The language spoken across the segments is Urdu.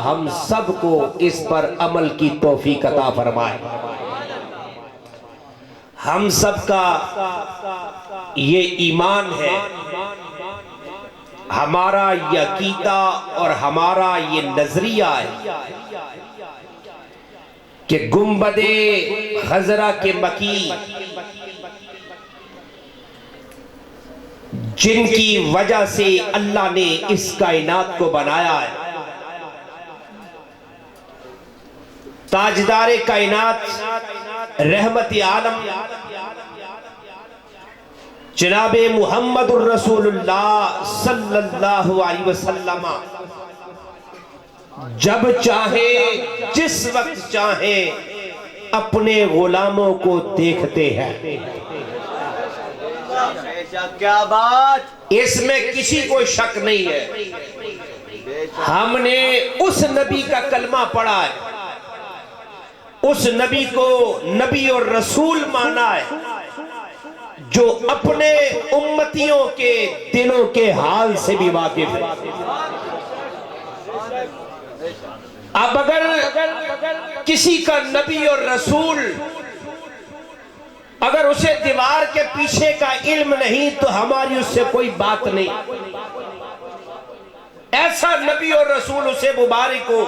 ہم سب کو اس پر عمل کی توفیق عطا فرمائے۔ ہم سب کا یہ ایمان ہے، ہمارا یہ عقیدہ اور ہمارا یہ نظریہ ہے کہ گنبد خضرا کے مکی جن کی وجہ سے اللہ نے اس کائنات کو بنایا ہے، تاجدار کائنات رحمت عالم جناب محمد الرسول اللہ صلی اللہ علیہ وسلم جب چاہے جس وقت چاہے اپنے غلاموں کو دیکھتے ہیں۔ کیا بات، اس میں کسی کو شک نہیں ہے۔ ہم نے اس نبی کا کلمہ پڑھا ہے، اس نبی کو نبی اور رسول مانا ہے جو اپنے امتیوں کے دلوں کے حال سے بھی واقف ہے۔ اب اگر کسی کا نبی اور رسول اگر اسے دیوار کے پیچھے کا علم نہیں تو ہماری اس سے کوئی بات نہیں۔ ایسا نبی اور رسول اسے مبارک ہو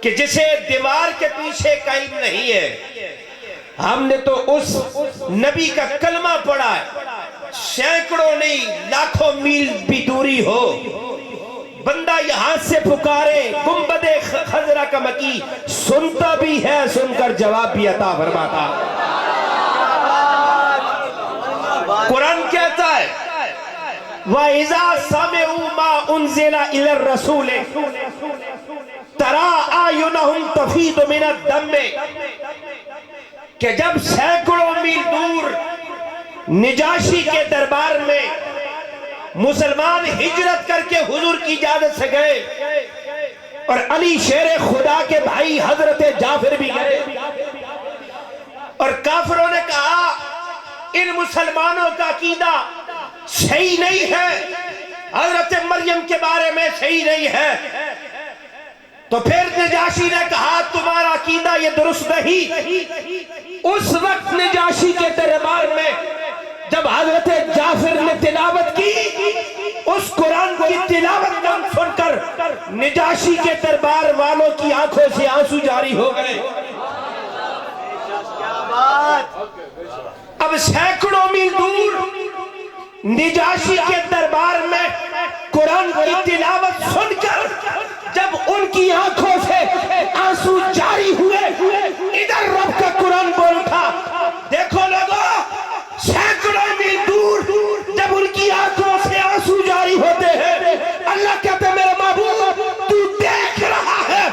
کہ جسے دیوار کے پیچھے کا علم نہیں ہے۔ ہم نے تو اس نبی کا کلمہ پڑھا ہے، سینکڑوں نہیں لاکھوں میل بھی دوری ہو، بندہ یہاں سے پکارے گنبد خضرا کا مکی سنتا بھی ہے، سن کر جواب بھی عطا فرماتا۔ قرآن کہتا ہے وَإِذَا سَمِعُوا مَا أُنزِلَ إِلَى الرَّسُولِ تَرَىٰ أَعْيُنَهُمْ تَفِيضُ مِنَ الدَّمِّ، کہ جب سینکڑوں میل دور نجاشی کے دربار میں مسلمان ہجرت کر کے حضور کی اجازت سے گئے اور علی شیر خدا کے بھائی حضرت جعفر بھی گئے، اور کافروں نے کہا ان مسلمانوں کا عقیدہ صحیح نہیں ہے، حضرت مریم کے بارے میں صحیح نہیں ہے، تو پھر نجاشی نے کہا تمہارا عقیدہ یہ درست نہیں۔ اس وقت نجاشی کے دربار میں جب حضرت جعفر نے تلاوت کی، اس قرآن کی تلاوت سن کر نجاشی کے دربار والوں کی آنکھوں سے آنسو جاری ہو گئے۔ اب سینکڑوں میل دور نجاشی کے دربار میں قرآن کی تلاوت سن کر جب ان کی آنکھوں سے آنسو جاری ہوئے، ادھر رب کا قرآن بول اٹھا، دیکھو لوگو سینکڑوں میل دور جب ان کی آنکھوں سے آنسو جاری ہوتے ہیں، اللہ کہتے ہیں میرے محبوب تو دیکھ رہا ہے،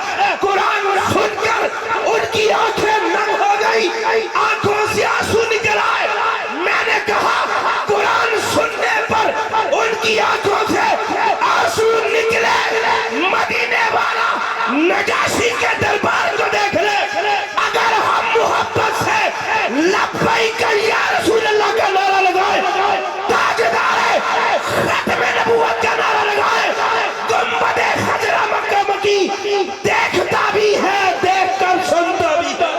قرآن سن کر ان کی آنکھیں نم ہو گئی، آنکھوں سے آنسو نکل آئے۔ میں نے کہا قرآن سننے پر ان کی آنکھوں سے آنسو نکلے، مدینے والا نجاشی کے دربار کو دیکھ لے، اگر ہم محبت سے لبیک یا رسول اللہ کا نعرہ لگائے، تاجدار ختم نبوت کا نعرہ لگائے، گنبد خضرا مکہ مکی دیکھتا بھی ہے، دیکھ کر سنتا بھی ہے۔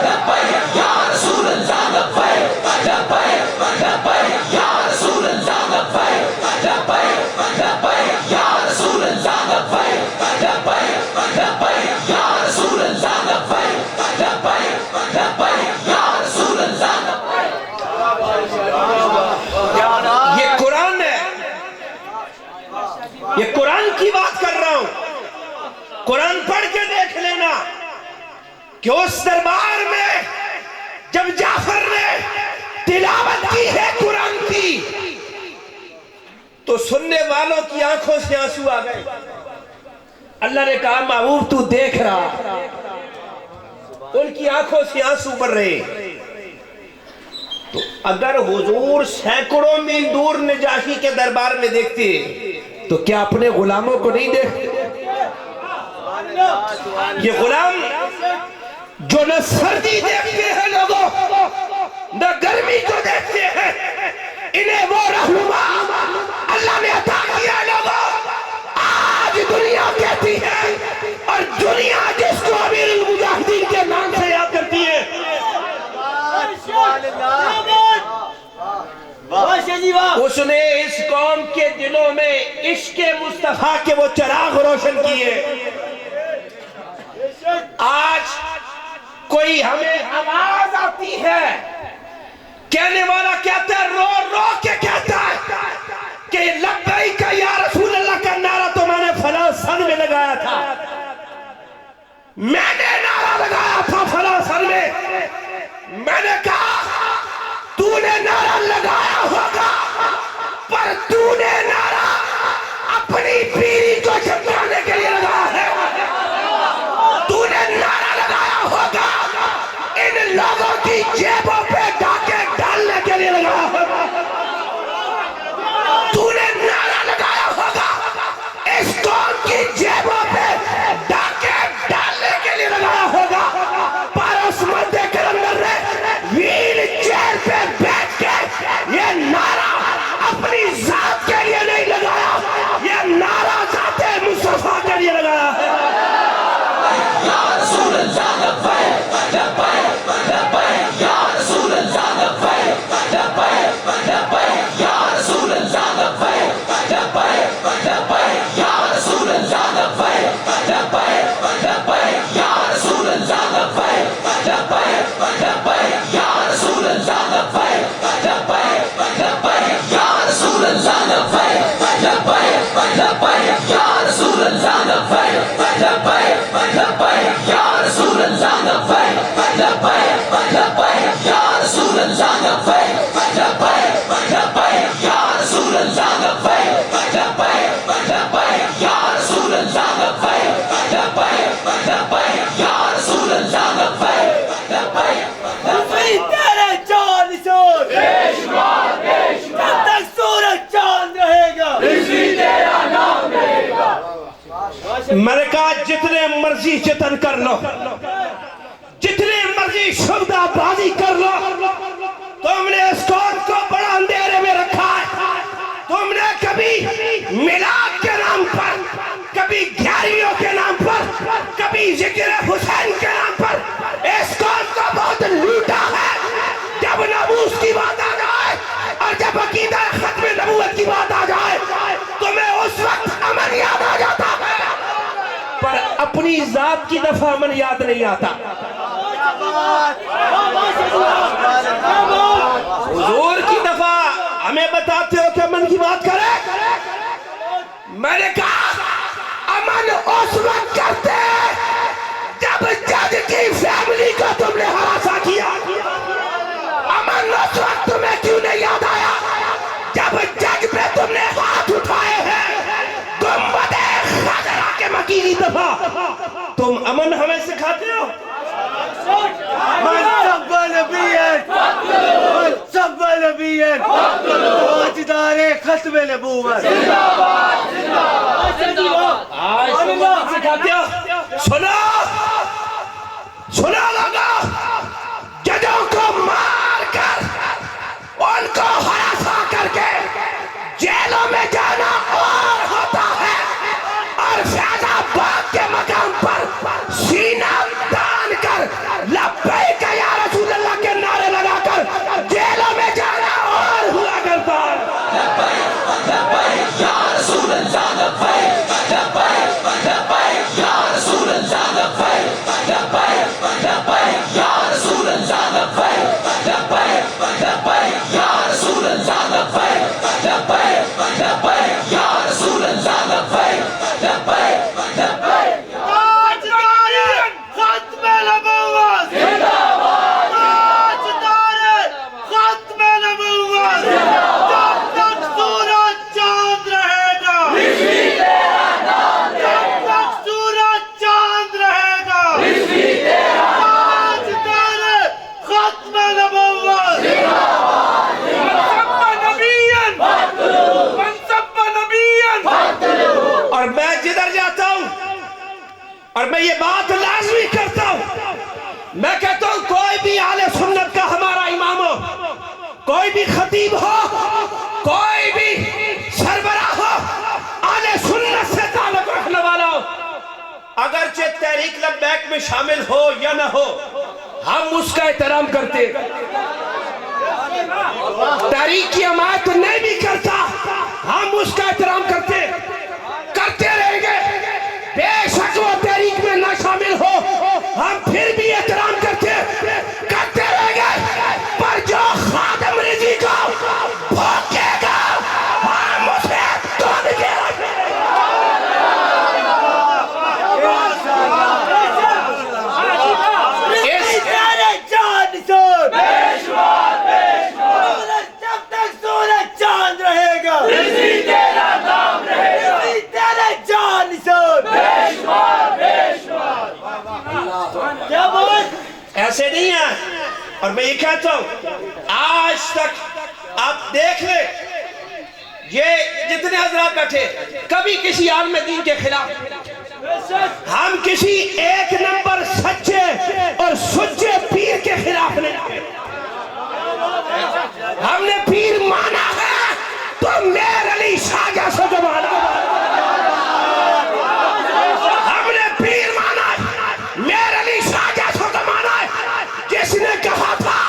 لبیک یا رسول اللہ لبیک، لبیک لبیک یا رسول اللہ لبیک، لبیک لبیک یا رسول اللہ لبیک، لبیک لبیک یا رسول اللہ لبیک، لبیک لبیک یا رسول اللہ لبیک۔ یہ قرآن ہے، یہ قرآن کی بات کر رہا ہوں، قرآن پڑھ کے دیکھ لینا کہ اس دربار میں جب جعفر نے تلاوت کی ہے قرآن کی تو سننے والوں کی آنکھوں سے آنسو آ گئے۔ اللہ نے کہا محبوب تو دیکھ رہا، ان کی آنکھوں سے آنسو بڑھ رہے۔ تو اگر حضور سینکڑوں میل دور نجاشی کے دربار میں دیکھتے تو کیا اپنے غلاموں کو نہیں دیکھتے؟ یہ غلام جو نہ سردی دیکھتے ہیں لوگوں، نہ گرمی کو دیکھتے ہیں، انہیں وہ رہنما اللہ نے عطا کیا لوگوں۔ آج کہتی ہے اور دنیا جس کو امیر المجاہدین کے نام سے یاد کرتی ہے۔ اس نے اس قوم کے دلوں میں عشق مصطفیٰ کے وہ چراغ روشن کیے۔ آج کوئی ہمیں آواز آتی ہے، کہنے والا کہتا ہے، رو رو کے کہتا ہے کہ لبیک یا رسول اللہ کا نعرہ تو میں نے فلاں سن میں لگایا تھا، میں نے نعرہ لگایا تھا فلاں سن میں۔ میں نے کہا تو نے نعرہ لگایا ہوگا پر تو نے نعرہ اپنی پیری کو چمکانے کے لیے لگایا ہے۔ تو نے نعرہ لگایا ہوگا ان لوگوں کی جیبوں پہ ڈاکے ڈالنے کے لیے لگایا ہوگا۔ تو نے نعرہ لگایا ہوگا اس قوم کی جیبوں پہ ڈاکے ڈالنے کے لیے لگایا ہوگا، پر اس مرد کلندر نے ویل چیئر پہ بیٹھ کے یہ نعرہ اپنی ذات کے لیے نہیں لگایا، یہ نعرہ ذات مصطفیٰ کے لیے لگایا ہے۔ یا رسول اللہ لبیک لبیک لبیک یا رسول اللہ لبیک لبیک لبیک یا رسول اللہ لبیک لبیک لبیک یا رسول اللہ لبیک لبیک لبیک یا رسول اللہ لبیک لبیک لبیک یا رسول اللہ لبیک لبیک لبیک یا رسول اللہ لبیک لبیک لبیک یا رسول اللہ لبیک لبیک لبیک یا رسول اللہ لبیک لبیک لبیک یا رسول اللہ لبیک لبیک لبیک یا رسول اللہ لبیک لبیک لبیک یا رسول اللہ لبیک لبیک لبیک یا رسول اللہ لبیک لبیک۔ تیرے چاند سور جب تک سورج چاند رہے گا تیرا نام رہے گا۔ میں نے کہا جتنے مرضی جتن کر لو، جتنے مرضی شبدہ بازی کر لو، تم نے اس قوم کو بڑا اندھیرے میں رکھا ہے۔ تم نے کبھی میلاد کے نام پر، کبھی گیارہویں کے نام پر، کبھی ذکر حسین کے نام پر اس قوم کو بہت لوٹا ہے۔ جب ناموس کی بات آ جائے اور جب عقیدہ ختم نبوت کی بات آ جائے تمہیں اس وقت امن یاد آ جاتا ہے، پر اپنی ذات کی دفعہ امن یاد نہیں آتا۔ حضور کی دفعہ ہمیں بتاتے ہو کہ امن کی بات کرے۔ میں نے کہا امن اس وقت کرتے جب جج کی فیملی کو تم نے ہراساں کیا۔ امن اس وقت تمہیں کیوں نہیں یاد آیا جب جج پہ تم نے ہاتھ اٹھائے ہیں۔ گنبد خضرا کے مکی کی دفعہ تم امن ہمیں سکھاتے ہو۔ من سب نبیت من سب نبیت تاجدار ختم نبوت۔ سکھاتے ہو۔ سنو سنو لوگو، ججوں کو مار کر ان کو ہراساں کر کے جیلوں میں جانا اور ہوتا ہے، اور فیض آباد کے مقام پر سینہ تان کر لبیک یا رسول اللہ کے نعرے لگا کر جیلوں میں جانا اور ہوا کرتا ہے۔ لبیک لبیک یا رسول اللہ لبیک لبیک لبیک یا رسول اللہ لبیک لبیک لبیک یا رسول اللہ لبیک لبیک لبیک یا رسول اللہ لبیک لبیک لبیک یا رسول اللہ لبیک لبیک لبیک۔ تاجدار ختم نبوت زندہ باد، تاجدار ختم نبوت جب تک سورج چاند رہے گا جب تک سورج چاند رہے گا تاجدار ختم نبوت منصب نبیًا اور میں جدھر جاتا ہوں اور میں یہ بات لازمی کرتا ہوں، میں کہتا ہوں کوئی بھی اہل سنت کا ہمارا امام ہو، کوئی بھی خطیب ہو، کوئی بھی سربراہ ہو، اہل سنت سے تعلق رکھنے والا ہو، تحریک لبیک میں شامل ہو یا نہ ہو، ہم اس کا احترام کرتے، تحریک کی حمایت نہیں بھی کرتا ہم اس کا احترام کرتے رہیں گے، بے شک وہ تحریک میں نہ شامل ہو ہم پھر بھی احترام کرتے رہیں گے، پر جو خادم رضی کو بھوکے گا ہم اسے دودھ کے رکھیں گے۔ جب تک سورج چاند رہے گا رضی تیرا نام رہے گا، رضی تیرے جان نثار بے شمار کیا بات ایسے نہیں ہے۔ اور میں یہ کہتا ہوں آج تک آپ دیکھ لیں یہ جتنے حضرات بیٹھے کبھی کسی عالم دین کے خلاف، ہم کسی ایک نمبر سچے اور سچے پیر کے خلاف نہیں، ہم نے پیر مانا ہے تو میر علی شاہ جیسا جو مانا، ہم نے پیر مانا ہے میر علی شاہ جیسا جو مانا ہے، جس نے کہا تھا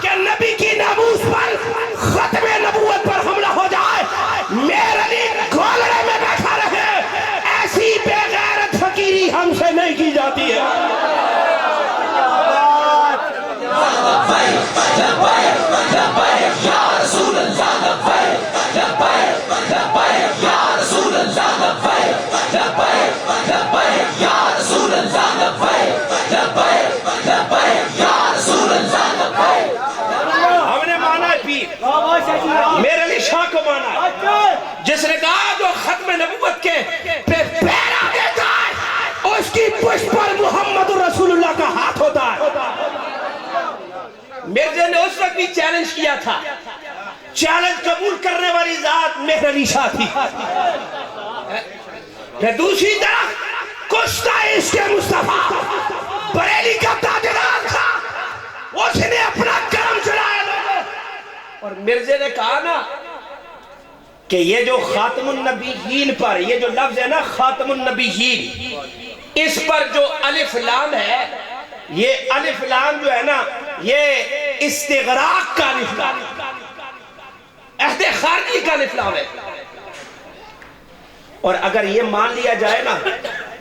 کہ نبی کی ناموس پر ختم نبوت پر حملہ ہو جائے میر علی گولڑے میں بیٹھا رہے، ایسی بے غیرت فقیری ہم سے نہیں کی جاتی ہے۔ ہم نے مانا ہے پیر میر علی شاہ کو مانا ہے، جس نے کہا جو ختم نبوت کے پہ پیرا دیتا ہے اس کی پشت پر محمد رسول اللہ کا ہاتھ ہوتا ہے۔ مرزا نے اس وقت بھی چیلنج کیا تھا، چیلنج قبول کرنے والی ذات میر علی شاہ تھی، پھر دوسری طرف کشتہ عشق مصطفیٰ بریلی کا تاجدار تھا، اس نے اپنا کرم چلایا اور مرزا نے کہا نا کہ یہ جو خاتم النبیین پر یہ جو لفظ ہے نا خاتم النبیین، اس پر جو الف لام ہے، یہ الف لام جو ہے نا یہ استغراق کا الف لام، عہد خارجی کا الف لام ہے، اور اگر یہ مان لیا جائے نا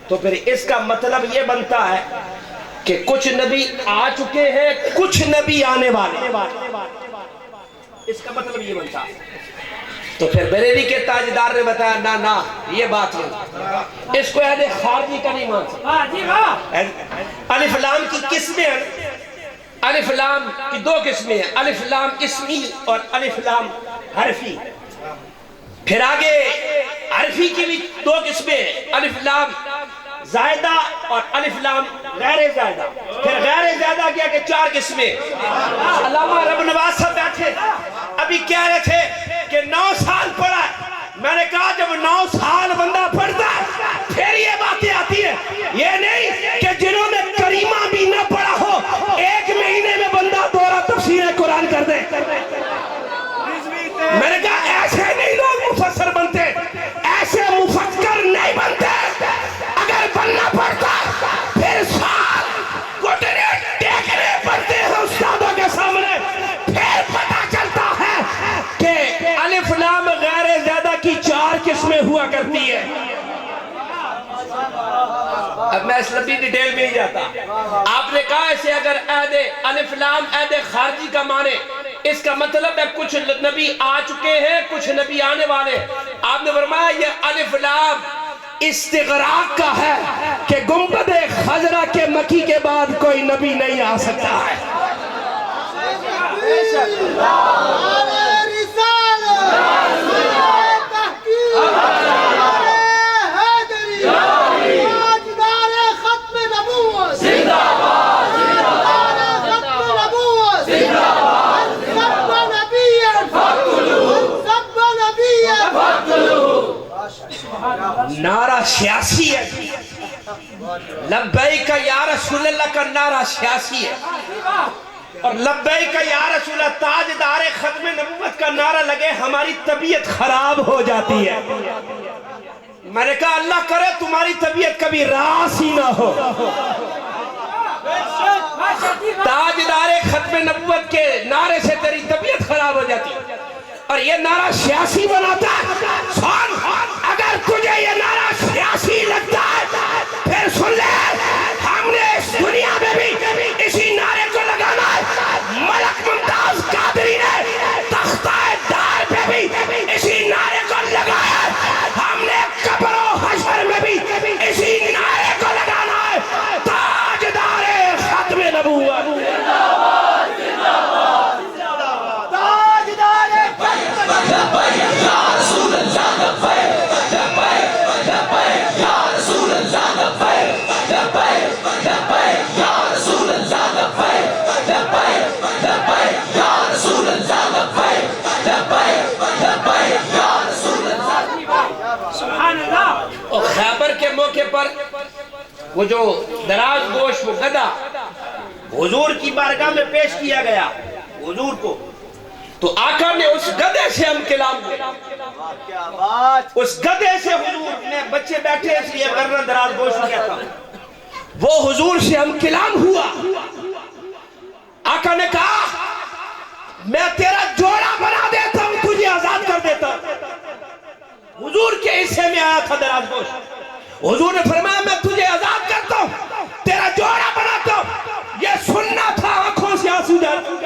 تو پھر اس کا مطلب یہ بنتا ہے کہ کچھ نبی آ چکے ہیں کچھ نبی آنے والے، اس کا مطلب یہ بنتا ہے۔ تو پھر بریلی کے تاجدار نے بتایا نا یہ بات نہیں، اس کو عہد خارجی کا نہیں مان سکتا۔ الف لام کی قسمیں ہیں، الف لام کی دو قسمیں ہیں، الف لام اسمی اور الف لام حرفی، پھر آگے حرفی کی بھی دو قسمیں ہیں، الف لام زائدہ اور الف لام غیر زائدہ، پھر غیر زائدہ کیا کہ چار قسمیں۔ علامہ رب نواز صاحب بیٹھے ابھی کہہ رہے تھے کہ 9 سال پڑھا ہے، میں نے کہا جب 9 سال بندہ پڑھتا ہے پھر یہ باتیں آتی ہیں، یہ نہیں کہ جنہوں نے کریمہ بھی نہ پڑھا ہو 1 مہینے میں بندہ دورہ تفسیر قرآن کر دے۔ میں نے کہا ایسے نہیں لوگ مفسر بنتے، ایسے مفکر نہیں بنتے، اگر بننا پڑتا پھر سال گھٹنے ٹیکنے پڑتے ہیں استادوں کے سامنے، پھر پتہ چلتا ہے کہ الف لام غیر زیادہ کی 4 قسمیں ہوا کرتی ہے۔ اب میں اس لمبی ڈیٹیل میں نہیں جاتا، آپ نے کہا ایسے اگر عہد الف لام عہد خارجی کا مانے، اس کا مطلب ہے کچھ نبی آ چکے ہیں کچھ نبی آنے والے، آپ نے فرمایا یہ الف لام استغراق کا ہے کہ گنبد خضرا کے مکی کے بعد کوئی نبی نہیں آ سکتا ہے۔ نعرہ سیاسی ہے، لبیک یا رسول اللہ کا نعرہ سیاسی ہے، اور لبیک یا رسول اللہ تاجدار ختم نبوت کا نعرہ لگے ہماری طبیعت خراب ہو جاتی ہے۔ میں نے کہا اللہ کرے تمہاری طبیعت کبھی راس ہی نہ ہو. تاجدار ختم نبوت کے نعرے سے تیری طبیعت خراب ہو جاتی اور یہ نعرہ سیاسی بناتا ہے. سن اگر تجھے یہ نعرہ سیاسی لگتا ہے پھر سن لے ہم نے اس دنیا میں بھی اسی نعرے کو لگانا ہے. ملک ممتاز قادری نے تختہ دار پہ بھی اسی نعرے کو لگایا ہے. ہم نے قبر و حشر میں بھی اسی نعرے کو لگانا ہے. تاجدار ختم نبوت اور خیبر کے موقع پر وہ جو دراز گوش وہ گدھا حضور کی بارگاہ میں پیش کیا گیا حضور کو تو آقا نے اس گدھے سے ہم کلام دیا. اس گدھے سے حضور نے بچے بیٹھے اس لیے کرنا دراز گوش کہتا وہ حضور سے ہم کلام ہوا. آقا نے کہا میں تیرا جوڑا بنا دیتا ہوں تجھے آزاد کر دیتا ہوں. حضور کے حصے میں آیا تھا دراز گوش. حضور نے فرمایا میں تجھے آزاد کرتا ہوں تیرا جوڑا بناتا ہوں. یہ سننا تھا آنکھوں سے آنسو جاتے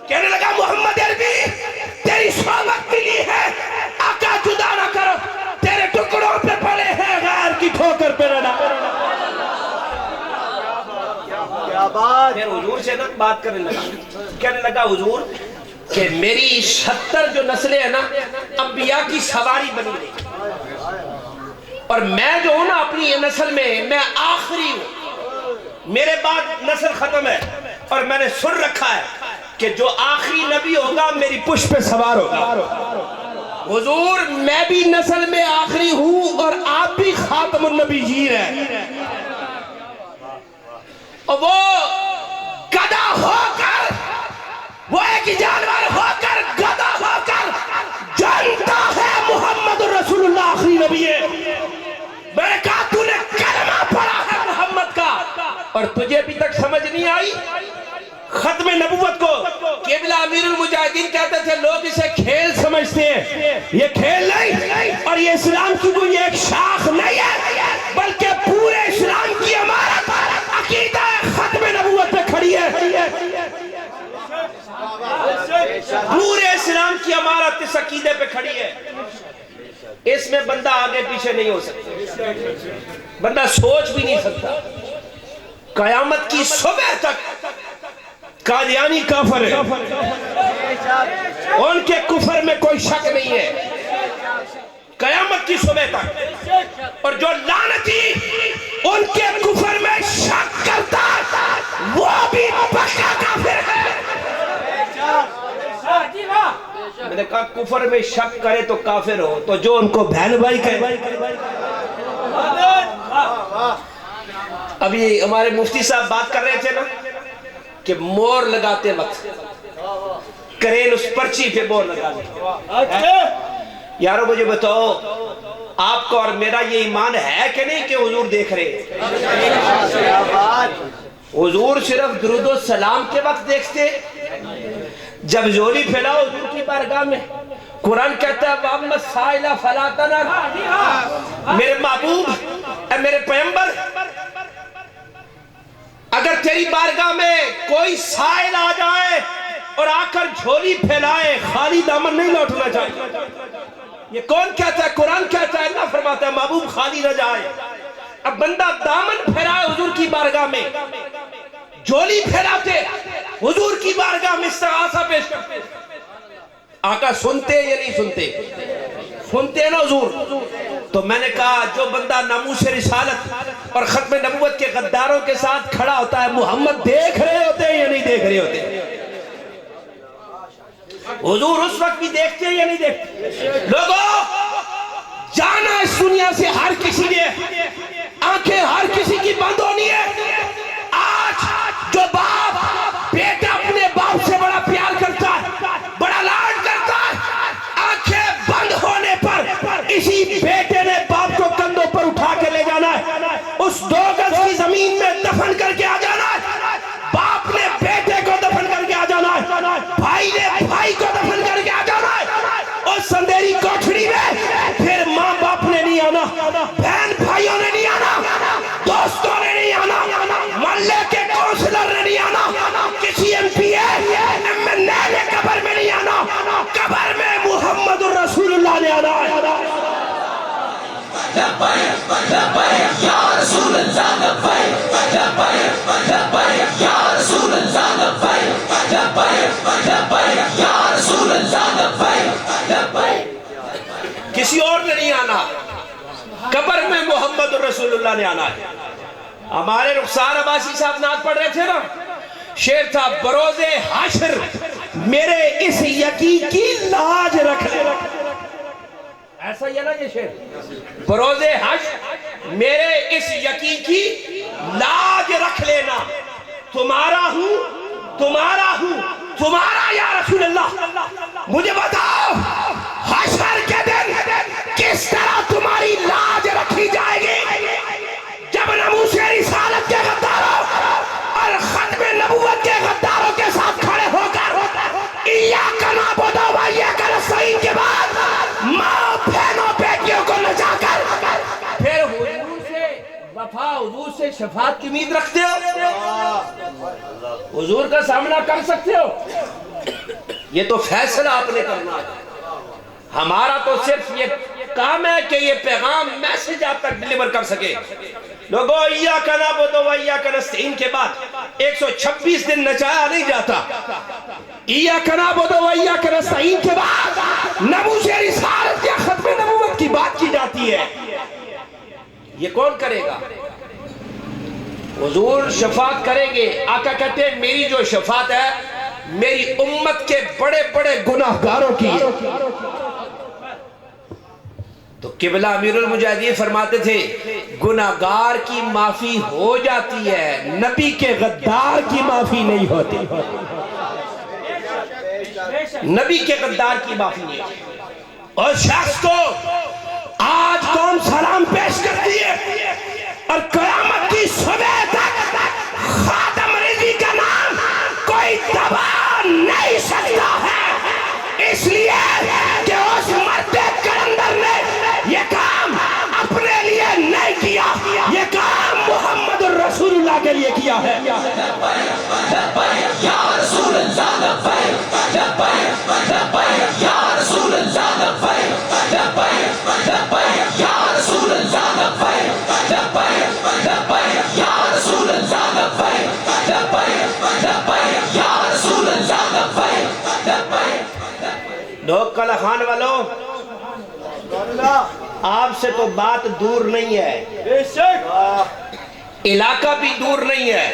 کہنے لگا محمد عربی تیری صحبت ملی ہے آقا جدا نہ کرو تیرے ٹکڑوں پہ پڑے ہیں غیر کی ٹھوکر پہ نہ ڈالو. پھر حضور سے بات کرنے لگا کہنے لگا حضور کہ میری 70 جو نسلیں ہیں نا انبیاء کی سواری بنی رہی اور میں جو ہوں نا اپنی یہ نسل میں آخری ہوں. میرے بعد نسل ختم ہے اور میں نے سن رکھا ہے کہ جو آخری نبی ہوگا میری پشت پہ سوار ہوگا. حضور میں بھی نسل میں آخری ہوں اور آپ بھی خاتم النبیین ہیں. اور وہ گدھا ہو کر وہ ایک جانور ہو کر گدھا ہو کر جانتا ہے محمد رسول اللہ آخری نبی ہے. میں نے کہا تو نے کلمہ پڑھا ہے محمد کا اور تجھے ابھی تک سمجھ نہیں آئی ختم نبوت کو. قبلہ امیر المجاہدین کہتے تھے لوگ اسے کھیل سمجھتے ہیں. یہ کھیل نہیں اور یہ اسلام کی کوئی ایک شاخ نہیں ہے بلکہ پورے اسلام کی عمارت عقیدہ ختم نبوت پہ کھڑی ہے. پورے اسلام کی عمارت اس عقیدے پہ کھڑی ہے. اس میں بندہ آگے پیچھے نہیں ہو سکتا بندہ سوچ بھی نہیں سکتا. قیامت کی صبح تک قادیانی کافر ہے ان کے کفر میں کوئی شک نہیں ہے قیامت کی صبح تک. اور جو لعنتی ان کے کفر میں شک کرتا وہ بھی پکا کافر ہے. میں نے کہا کفر میں شک کرے تو کافر ہو تو جو ان کو بہن بھائی کہے. ابھی ہمارے مفتی صاحب بات کر رہے تھے نا کہ مور لگاتے وقت کرین اس پرچی پہ مور لگاتے. یارو مجھے بتاؤ آپ کو اور میرا یہ ایمان ہے کہ نہیں کہ حضور دیکھ رہے. حضور صرف درود و سلام کے وقت دیکھتے جب جھولی پھیلاؤ حضور کی بارگاہ میں قرآن کہتا ہے وَأَمَّا السَّائِلَ فَلَا تَنْهَرْ. میرے محبوب اے میرے پیغمبر اگر تیری بارگاہ میں کوئی سائل آ جائے اور آ کر جھولی پھیلائے خالی دامن نہیں لوٹنا چاہیے. یہ کون کہتا ہے قرآن کہتا ہے اللہ فرماتا ہے محبوب خالی نہ جائے. اب بندہ دامن پھیلائے حضور کی بارگاہ میں جھولی پھیلاتے حضور کی بارگاہ میں استغاثہ پیش کرتے. آقا سنتے یا نہیں سنتے؟ سنتے نا حضور. تو میں نے کہا جو بندہ ناموس رسالت اور ختم نبوت کے غداروں کے ساتھ کھڑا ہوتا ہے محمد دیکھ رہے ہوتے ہیں یا نہیں دیکھ رہے ہوتے؟ حضور اس وقت بھی دیکھتے ہیں یا نہیں دیکھتے؟ لوگوں جانا اس دنیا سے ہر کسی نے آنکھیں ہر کسی کی بند ہونی ہے. آج جو باپ بیٹا اپنے باپ سے بڑا پیار کرتا ہے بڑا لاڈ کرتا ہے آنکھیں بند ہونے پر اسی بیٹے نے باپ کو اس 2 گز کی زمین میں دفن کر کے آ جانا ہے، باپ نے بیٹے کو دفن کر کے آ جانا ہے، بھائی نے بھائی کو دفن کر کے آ جانا ہے، اس اندھیری کوٹھڑی میں پھر ماں باپ نے نہیں آنا، بہن بھائیوں نے نہیں آنا، دوستوں نے نہیں آنا، محلے کے کونسلر نے نہیں آنا، کسی ایم پی ایم این اے نے قبر میں نہیں آنا، قبر میں محمد الرسول اللہ نے آنا ہے۔ لبیک لبیک یا رسول اللہ لبیک لبیک لبیک یا رسول اللہ لبیک لبیک لبیک یا رسول اللہ لبیک لبیک۔ کسی اور نے نہیں آنا، قبر میں محمد الرسول اللہ نے آنا ہے۔ ہمارے رخسار عباسی صاحب نعت پڑھ رہے تھے نا، شعر تھا بروز حشر میرے اس یقین کی لاج رکھ لے، ایسا ہی ہے نا یہ شعر، بروز حشر میرے اس یقین کی لاج رکھ لینا، تمہارا ہوں تمہارا ہوں تمہارا یا رسول اللہ، مجھے بتاؤ حشر کے دن کس طرح تمہاری لاج رکھی جائے گی جب ناموس رسالت کے غداروں اور ختم نبوت کے غداروں کے ساتھ کھڑے ہو کر ایاک نعبد و ایاک نستعین کے بعد ماں بہنوں بیٹیوں کو نچا کر پھر حضور سے وفا، حضور سے شفاعت کی امید رکھتے ہو، حضور کا سامنا کر سکتے ہو؟ یہ تو فیصلہ آپ نے کرنا ہے، ہمارا تو صرف یہ کام ہے کہ یہ پیغام میسج آپ تک ڈیلیور کر سکے۔ لوگو ایاک نعبد و ایاک نستعین کے بعد 126 دن نچایا نہیں جاتا، ایاک نعبد و ایاک نستعین کے بعد ناموس رسالت یا ختم نبوت کی بات کی جاتی ہے۔ یہ کون کرے گا؟ حضور شفاعت کریں گے، آقا کہتے ہیں میری جو شفاعت ہے میری امت کے بڑے بڑے گناہگاروں کی ہے۔ تو قبلہ امیر المجاہدین فرماتے تھے گناہگار کی معافی ہو جاتی ہے، نبی کے غدار کی معافی نہیں ہوتی، نبی کے غدار کی معافی نہیں ہوتی۔ اور شخص کو آج قوم سلام پیش کرتی ہے اور قیامت کی صبح تک خاتم رضی کا نام کوئی دبا نہیں سکتا ہے، اس لیے کہ اس مرد کلندر نے یہ کام اپنے لیے نہیں کیا، یہ کام محمد الرسول اللہ کے لیے کیا ہے۔ لبیک یا رسول اللہ لبیک لبیک لبیک یا رسول اللہ لبیک لبیک لبیک یا رسول اللہ لبیک لبیک لبیک یا رسول اللہ لبیک لبیک لبیک یا رسول اللہ لبیک لبیک۔ لوگ کل خان والوں، آپ سے تو بات دور نہیں ہے، علاقہ بھی دور نہیں ہے،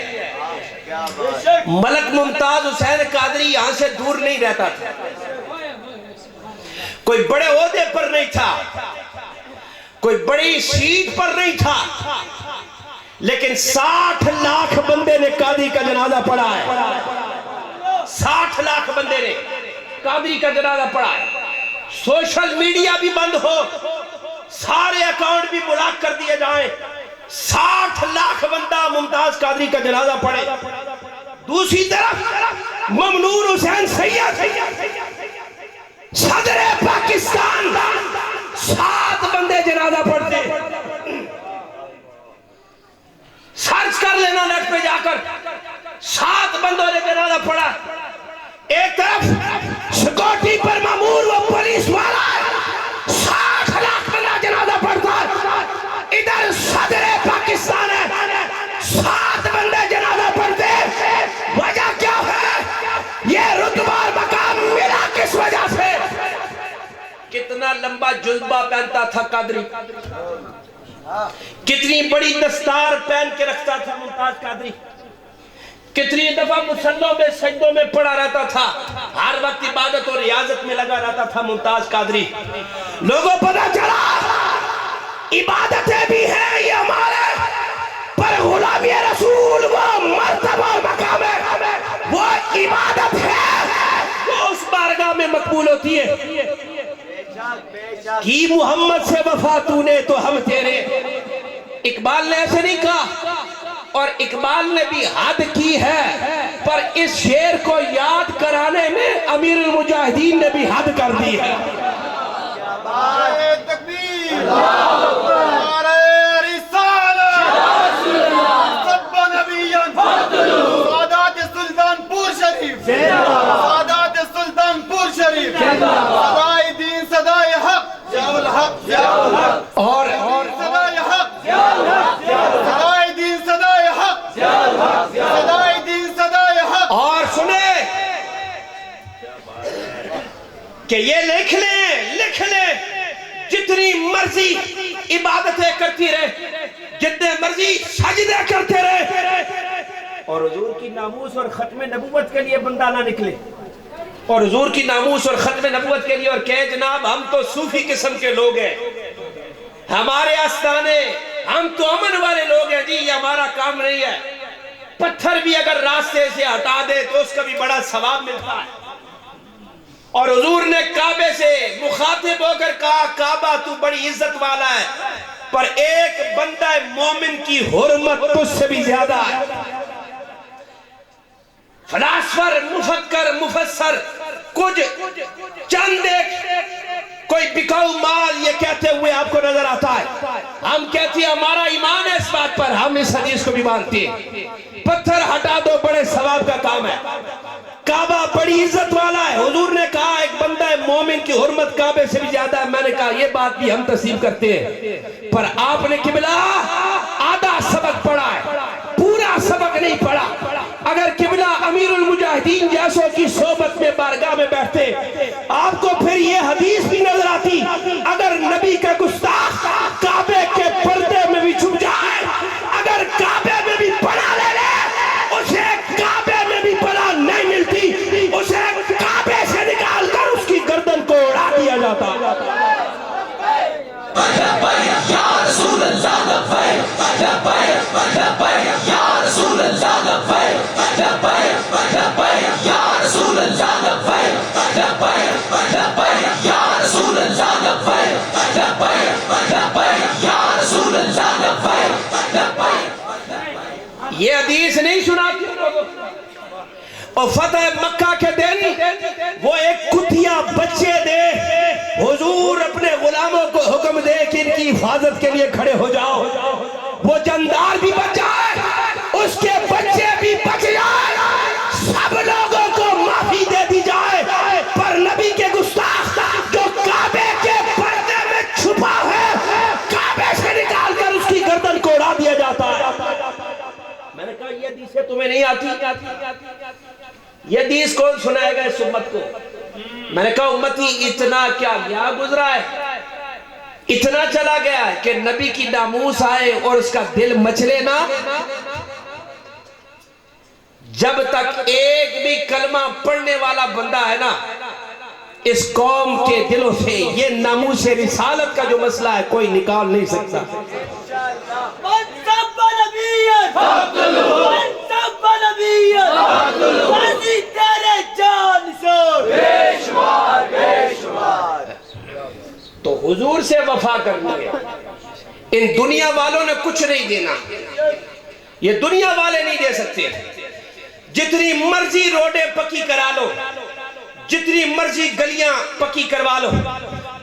ملک ممتاز حسین قادری یہاں سے دور نہیں رہتا تھا، کوئی بڑے عہدے پر نہیں تھا، کوئی بڑی سیٹ پر نہیں تھا، لیکن 60 لاکھ بندے نے قادری کا جنازہ پڑھا ہے، 60 لاکھ بندے نے قادری کا جنازہ پڑھا ہے۔ سوشل میڈیا بھی بند ہو، سارے اکاؤنٹ بھی بلاک کر دیے جائیں، 60 لاکھ بندہ ممتاز قادری کا جنازہ پڑھے۔ دوسری طرف ممنون حسین سید صدر پاکستان 7 بندے جنازہ پڑھتے، سرچ کر لینا نیٹ پہ جا کر، 7 بندوں نے جنازہ پڑھا۔ ایک طرف سیکورٹی پر مامور و پولیس والا 60 لاکھ بندہ جنازہ پڑھتا ہے، ادھر صدر پاکستان ہے 7 بندے جنازہ پڑھتے، وجہ کیا ہے؟ یہ رتبہ اور مقام ملا کس وجہ سے؟ کتنا لمبا جذبہ پہنتا تھا قادری، کتنی بڑی دستار پہن کے رکھتا تھا ممتاز قادری، کتنی دفعہ مسلوں میں سجدوں میں پڑا رہتا تھا، ہر وقت عبادت اور ریاضت میں لگا رہتا تھا ممتاز قادری۔ لوگوں پتہ چلا عبادتیں بھی ہیں یہ ہمارے، پر غلامی رسول وہ مرتبہ اور مقام ہے، وہ عبادت ہے وہ اس بارگاہ میں مقبول ہوتی ہے۔ کی محمد سے وفا تو نے تو ہم تیرے، اقبال نے ایسے نہیں کہا، اور اقبال نے بھی حد کی ہے، پر اس شعر کو یاد کرانے میں امیر المجاہدین نے بھی حد کر دی ہے۔ نعرہ تکبیر، نعرہ رسالت، سب نبیان، سادات سلطان پور شریف، سادات سلطان پور شریف، صدائے دین صدائے حق، ضیاء الحق ضیاء الحق، اور صدائے حق ضیاء الحق، صدائے دین صدائے حق، ضیاء الحق، صدائے دین صدائے حق۔ اور سنیں کہ یہ لکھ لیں جتنی مرضی عبادتیں کرتی رہے، جتنے مرضی سجدے کرتے رہے، اور حضور کی ناموس اور ختم نبوت کے لیے بندہ نہ نکلے، اور حضور کی ناموس اور ختم نبوت کے لیے اور کہے جناب ہم تو صوفی قسم کے لوگ ہیں، ہمارے آستانے، ہم تو امن والے لوگ ہیں، جی یہ ہمارا کام نہیں ہے۔ پتھر بھی اگر راستے سے ہٹا دے تو اس کا بھی بڑا ثواب ملتا ہے۔ اور حضور نے کعبے سے مخاطب ہو کر کہا کعبہ تو بڑی عزت والا ہے، پر ایک بندہ مومن کی حرمت تجھ سے بھی زیادہ ہے۔ فلاسفر، مفکر، مفسر کچھ چند ایک کوئی بکاؤ مال یہ کہتے ہوئے آپ کو نظر آتا ہے، ہم کہتے ہیں ہمارا ایمان ہے اس بات پر، ہم اس حدیث کو بھی مانتے ہیں، پتھر ہٹا دو بڑے ثواب کا کام ہے، کعبہ بڑی عزت والا ہے۔ حضور نے کہا ایک بندہ مومن کی حرمت کعبے سے بھی زیادہ ہے، میں نے کہا یہ بات بھی ہم تسلیم کرتے ہیں، پر آپ نے قبلہ آدھا سبق پڑھا ہے، پورا سبق نہیں پڑھا۔ اگر قبلہ امیر المجاہدین جیسوں کی صحبت میں بارگاہ میں بیٹھتے آپ کو پھر یہ حدیث بھی نظر آتی، اگر نبی کا گستاخ کعبے کے پردے میں بھی چھپ جائے، اگر کعبے میں بھی پناہ لے لے، اسے کعبے میں بھی پناہ نہیں ملتی، اسے کعبے سے نکال کر اس کی گردن کو اڑا دیا جاتا۔ لبیک یا رسول اللہ لبیک، لبیک لبیک یا رسول اللہ لبیک، لبیک لبیک یا رسول اللہ لبیک، لبیک لبیک یا رسول اللہ لبیک، لبیک لبیک یا رسول اللہ لبیک، لبیک۔ یہ حدیث نہیں سناتی اور فتح مکہ کے دن وہ ایک کتیا بچے دے، حضور اپنے غلاموں کو حکم دے کہ ان کی حفاظت کے لیے کھڑے ہو جاؤ، وہ جاندار بھی بچ جائے، اس کے بچے بھی بچ جائے، سب لوگوں کو معافی دے دی جائے، پر نبی کے گستاخ جو کعبے کے پردے میں چھپا ہے، کعبے سے نکال کر اس کی گردن کو اڑا دیا جاتا ہے۔ میں نے کہا یہ حدیثیں تمہیں نہیں آتی، یہ حدیث کون سنائے گا اس امت کو؟ میں نے کہا امتی اتنا کیا گیا گزرا ہے، اتنا چلا گیا ہے کہ نبی کی ناموس آئے اور اس کا دل مچلے نہ، جب تک ایک بھی کلمہ پڑھنے والا بندہ ہے نا اس قوم کے دلوں سے یہ ناموس رسالت کا جو مسئلہ ہے کوئی نکال نہیں سکتا۔ منصب نبیت، منصب نبیت، غازی تیرے جان نثار، بے شمار بے شمار۔ تو حضور سے وفا کرنی ہے، ان دنیا والوں نے کچھ نہیں دینا، یہ دنیا والے نہیں دے سکتے، جتنی مرضی روڈیں پکی کرا لو، جتنی مرضی گلیاں پکی کروا لو،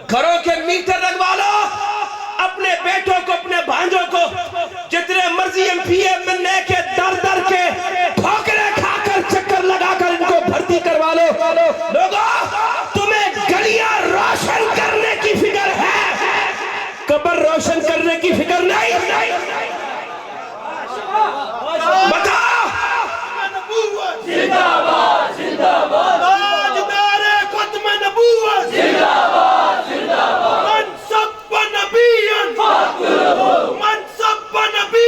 گھروں کے میٹر لگوا لو، اپنے بیٹوں کو اپنے بھانجوں کو جتنے مرضی ایم پی اے ملنے کے در در کے ٹھوکریں کھا کر چکر لگا کر ان کو بھرتی کروا لو، لوگوں تمہیں گلیاں روشن کرنے کی فکر ہے، قبر روشن کرنے کی فکر نہیں۔ بتاؤ زندہ باد زندہ باد، تاجدار ختم نبوت زندہ باد زندہ باد، منصب نبی، منصب نبی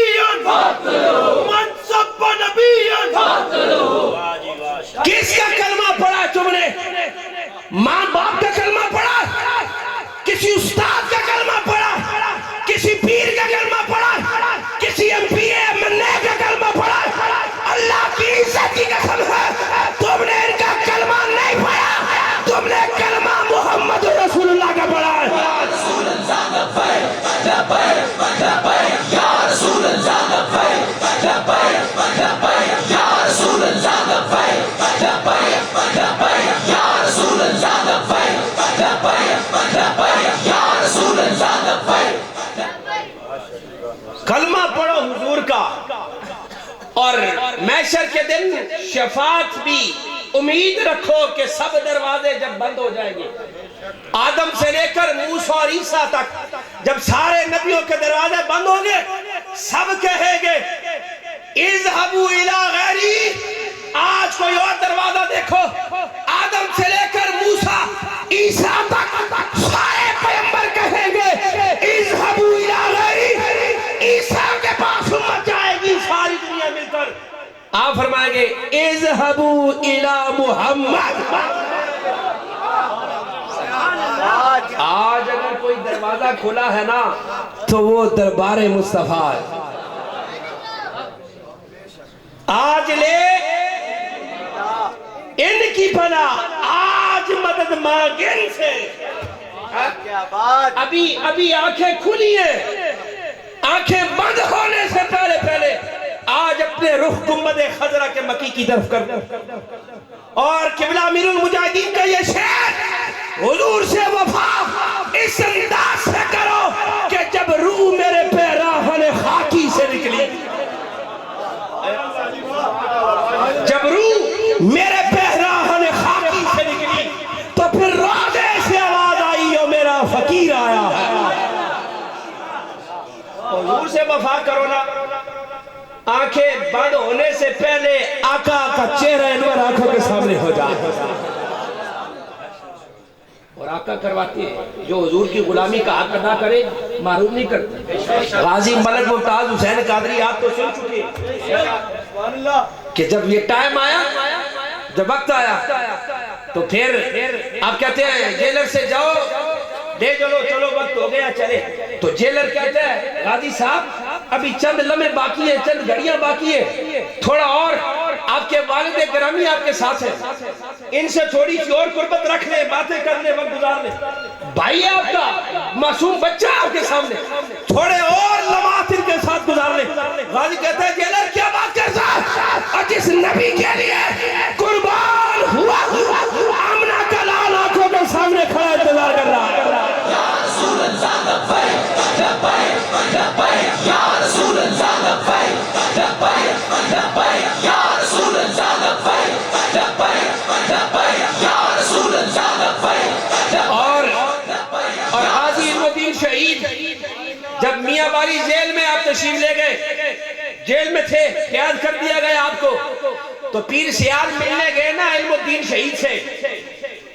کلمہ پڑھو حضور کا، اور محشر کے دن شفاعت بھی امید رکھو کہ سب دروازے جب بند ہو جائیں گے، آدم سے لے کر موسیٰ اور عیسیٰ تک جب سارے نبیوں کے دروازے بند ہوں گے، سب کہیں گے اذهبوا الى غیری، آج کوئی اور دروازہ دیکھو۔ آدم سے لے کر موسیٰ عیسیٰ تک سارے پیغمبر کہیں گے اذهبوا الى غیری، عیسیٰ کے پاس امت جائے گی ساری دنیا مل کر، آپ فرمائیں گے اذهبوا الى محمد۔ آج اگر کوئی دروازہ کھلا ہے نا تو وہ دربار مصطفیٰ ہے۔ آج لے ان کی پناہ، آج مدد مانگ ان سے۔ ابھی آنکھیں کھلی ہیں، آنکھیں بند ہونے سے پہلے آج اپنے رخ گنبد خضرا کے مکی کی طرف کر دیں، اور قبلہ امیر المجاہدین کا یہ شعر، حضور سے وفا اس انداز سے کرو کہ جب روح میرے پیراہن خاکی سے نکلی، جب روح میرے پیراہن خاکی سے نکلی تو پھر روضے سے آواز آئی اور میرا فقیر آیا ہے۔ حضور سے وفا کرو نا، آنکھیں بند ہونے سے پہلے آقا کا چہرہ انور آنکھوں کے سامنے ہو جائے، اور آقا کرواتی ہے۔ جو حضور کی غلامی کا حق ادا کرے محروم نہیں کرتے۔ غازی ملک ممتاز حسین قادری آپ تو سن چکے کہ جب یہ ٹائم آیا، جب وقت آیا تو پھر آپ کہتے ہیں جیلر سے جاؤ لے چلو وقت ہو گیا چلے، تو جیلر کہتا ہے غازی صاحب ابھی چند لمحے باقی ہیں، چند گھڑیاں باقی ہیں، تھوڑا اور آپ کے والد گرامی آپ کے ساتھ ہیں، ان سے تھوڑی سی اور قربت رکھ لیں، باتیں کر لیں، وقت گزار لیں، بھائی ہے آپ کا معصوم بچہ آپ کے سامنے، تھوڑے اور لمحات ان کے ساتھ گزار لیں۔ غازی کہتا ہے جیلر کیا بات کرتا ہے، اور جس نبی کے لیے قربان ہوا آمنہ کا لال آنکھوں کے سامنے کھڑا انتظار کر رہا ہے۔ رسول اللہ لبیک لبیک لبیک یا رسول اللہ لبیک لبیک لبیک یا رسول اللہ لبیک لبیک لبیک یا رسول اللہ لبیک۔ اور غازی علم الدین شہید جب میاں والی جیل میں آپ تشریف لے گئے، جیل میں تھے، قید کر دیا گیا آپ کو، تو پیر سیال ملنے گئے نا علم الدین شہید سے،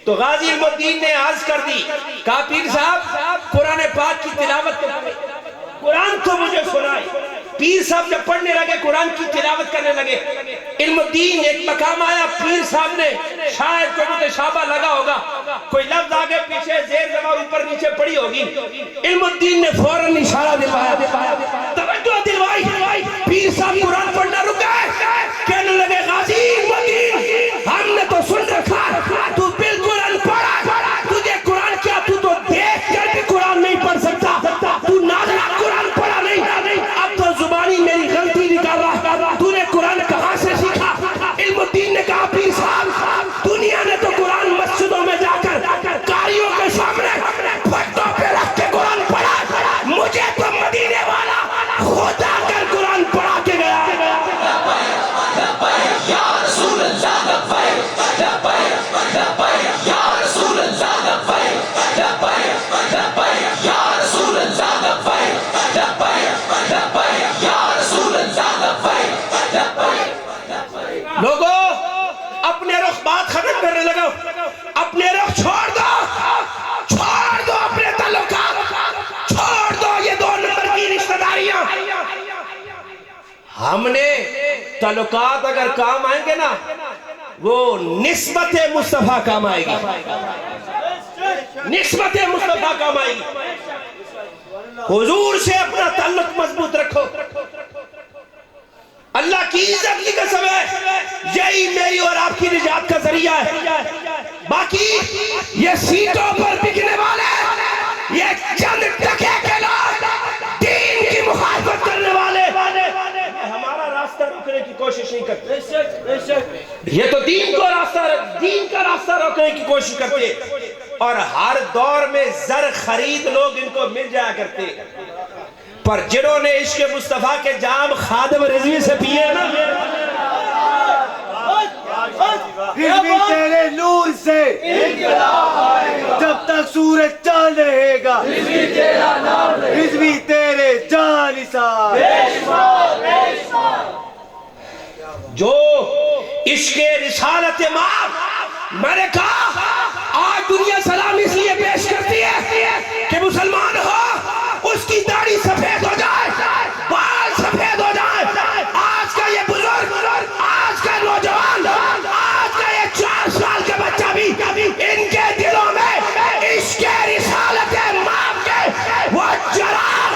تو غازی علم الدین نے عرض کر دی، کہا پیر صاحب قرآن پاک کی تلاوت کریں، قرآن تو مجھے سنائے۔ پیر صاحب جب پڑھنے لگے قرآن کی تلاوت کرنے لگے، علم الدین ایک مقام آیا، پیر صاحب نے شاید کوئی متشابہ لگا ہوگا، کوئی لفظ آگے پیچھے زیر زبر اوپر نیچے پڑی ہوگی، علم الدین نے فوراً اشارہ دلوایا، توجہ دلوائی، پیر صاحب قرآن پڑھنا رک گئے، کہنے لگے غازی علم الدین ہم نے تو سن رکھا تو بالکل انپڑھا، تجھے قرآن کیا تو دیکھ کر بھی قرآن نہیں پڑھ سکتا، تو ناظرہ قرآن پڑھا نہیں، اب تو زبانی میری غلطی نکال رہا، تو نے قرآن کہاں سے سیکھا؟ علم الدین نے کہا پیر صاحب دنیا نے تو قرآن مسجدوں میں جا کر قاریوں کے سامنے پٹوں پہ رکھ کے قرآن پڑھا، مجھے تو مدینے والا خود آ کر قرآن پڑھا کے گیا۔ یا رسول اللہ لبیک لبیک لبیک یا رسول اللہ لبیک لبیک لبیک یا رسول اللہ لبیک لبیک لبیک یا رسول اللہ لبیک لبیک۔ لوگوں اپنے رخ بات ختم کرنے لگو، اپنے رخ چھوڑ دو اپنے تعلقات، چھوڑ دو یہ دو نمبر کی رشتہ داریاں۔ ہم نے تعلقات اگر کام آئیں گے نا وہ نسبت مصطفیٰ کام آئے گی، نسبت مصطفیٰ کام آئے گی۔ حضور سے اپنا تعلق مضبوط رکھو، اللہ کی عزت کی قسم ہے یہی میری اور آپ کی نجات کا ذریعہ ہے۔ باقی یہ سیٹوں پر بکنے والے، یہ چند ٹکے کے لوگ، دین کی مخالفت کرنے والے ہمارا راستہ روکنے کی کوشش نہیں کرتے، یہ تو دین کا راستہ روکنے کی کوشش کرتے، اور ہر دور میں زر خرید لوگ ان کو مل جایا کرتے، پر جنہوں نے عشق مصطفیٰ کے جام خادم رضوی سے پیے نا، رضوی تیرے نور سے جب تک سورج چاند رہے گا، رضوی تیرے جان نثار، جو عشق رسالت ماں، میں نے کہا آج دنیا سلام اس لیے پیش کرتی ہے کہ مسلمان ہو اس کی داڑھی سفید ہو جائے، بال سفید ہو جائے۔ آج کا یہ بزرگ، آج کا نوجوان، آج کا یہ 4 سال کا بچہ بھی ان کے دلوں میں عشق رسالت ماں کے وہ چراغ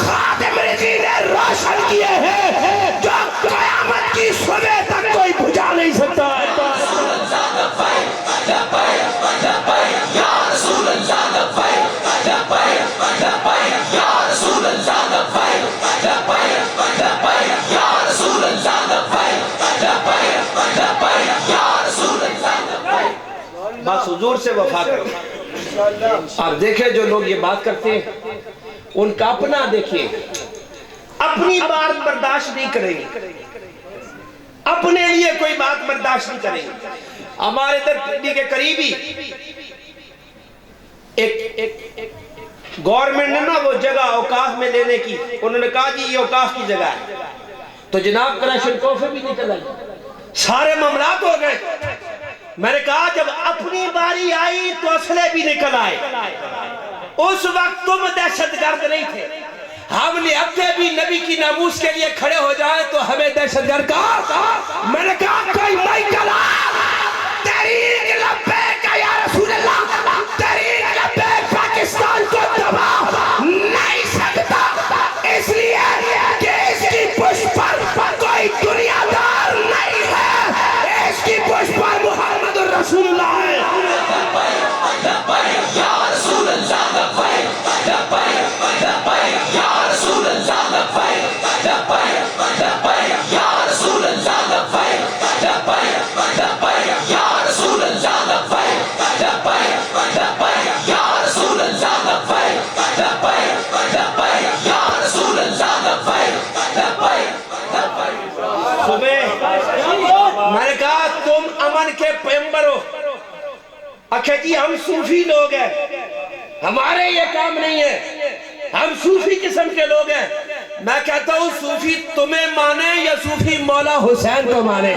خادم رضی نے روشن کیے ہیں جو قیامت کی صبح تک کوئی بجھا نہیں سکتا۔ بس حضور سے وفا کرو۔ آپ دیکھیں جو لوگ یہ بات کرتے ہیں ان کا اپنا دیکھیں، اپنی بات برداشت نہیں کریں گے، اپنے لیے کوئی بات برداشت نہیں کریں گے۔ ہمارے در پنڈی کے قریبی ایک گورنمنٹ نے نا وہ جگہ اوقاف میں لینے کی، انہوں نے کہا جی یہ اوقاف کی جگہ ہے، تو جناب کراشن کوفے بھی نکل آئی، سارے معاملات ہو گئے۔ میں نے کہا جب اپنی باری آئی تو اسلحے بھی نکل آئے۔ اس وقت تم دہشت گرد نہیں تھے، ہم نے اب بھی نبی کی ناموس کے لیے کھڑے ہو جائے تو ہمیں دہشت گرد کہا۔ میں نے کہا کوئی مائیکل تحریک لبیک یا رسول اللہ، تحریک لبیک پاکستان کو تباہ نہیں سکتا، اس لیے کہ اس کی پشت پر کوئی دنیا دار نہیں ہے، اس کی پشت پر محمد رسول اللہ ہے۔ میں نے کہا تم امن کے پیمبر ہو، اکھے جی ہم صوفی لوگ ہیں، ہمارے یہ کام نہیں ہے، ہم صوفی قسم کے لوگ ہیں۔ میں کہتا ہوں صوفی تمہیں مانے یا صوفی مولا حسین کو مانے؟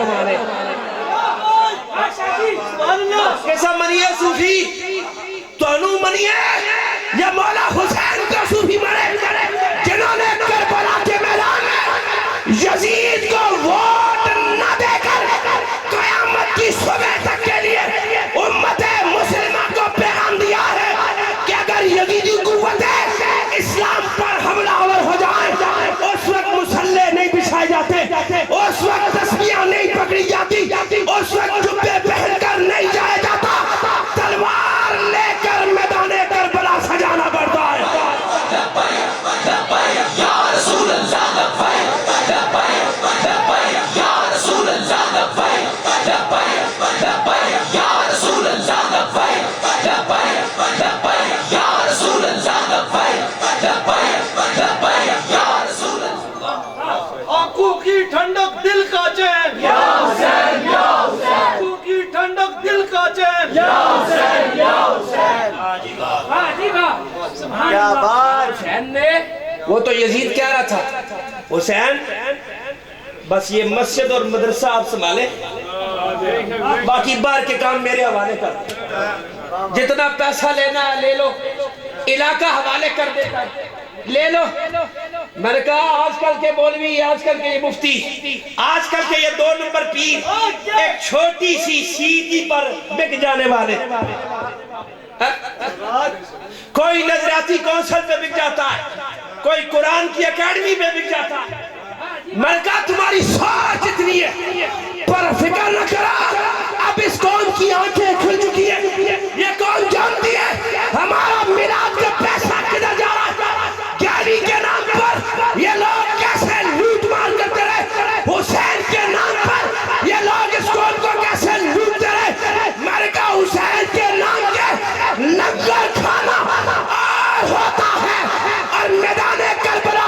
کیسا منیے صوفی تو انو منیے یا مولا حسین کو صوفی مانے، جنہوں نے کربلا کے میدان میں یزید کو ووٹ نہ دے کر قیامت کی صبح تک کے لیے امت مسلمہ کو پیغام دیا ہے کہ اگر یزیدی قوتیں اسلام پر حملہ آور ہو جائیں، اس وقت مسلح نہیں بچھائے جاتے، اس وقت تسبیحاں نہیں پکڑی جاتی، اس وقت جبے پہن کر نہیں جایا جاتا، تلوار لے کر میدان کربلا سجانا پڑتا ہے۔ آنکھوں کی ٹھنڈک دل کا چین، یا حسین یا حسین، آنکھوں کی ٹھنڈک دل کا چین، یا حسین یا حسین۔ کیا بات! وہ تو یزید کہہ رہا تھا حسین بس یہ مسجد اور مدرسہ آپ سنبھالیں، باقی باہر کے کام میرے حوالے کر، جتنا پیسہ لینا ہے لے لو، علاقہ حوالے کر دیتا ہے لے لو۔ میں نے کہا آج کل کے مولوی، آج کل کے یہ مفتی، آج کل کے یہ 2 نمبر پیر ایک چھوٹی سی سیدھی پر بک جانے والے، کوئی نظریاتی کونسل پہ بک جاتا ہے، کوئی قرآن کی اکیڈمی پہ بک جاتا ہے۔ میں نے کہا تمہاری سوچ اتنی ہے پر فکر نہ کرا، اب اس قوم کی آنکھیں کھل چکی ہیں، یہ قوم جانتی ہے ہمارا میلاد کا پیسہ کدھر جا رہا ہے، گیری کے نام پر یہ لوگ کیسے لوٹ مار کرتے رہے، حسین کے نام پر یہ لوگ اس قوم کو کیسے لوٹتے رہے۔ میں نے کہا حسین کے نام کے لنگر کھانا اور ہوتا ہے اور میدان کربلا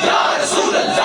Ya Rasulullah,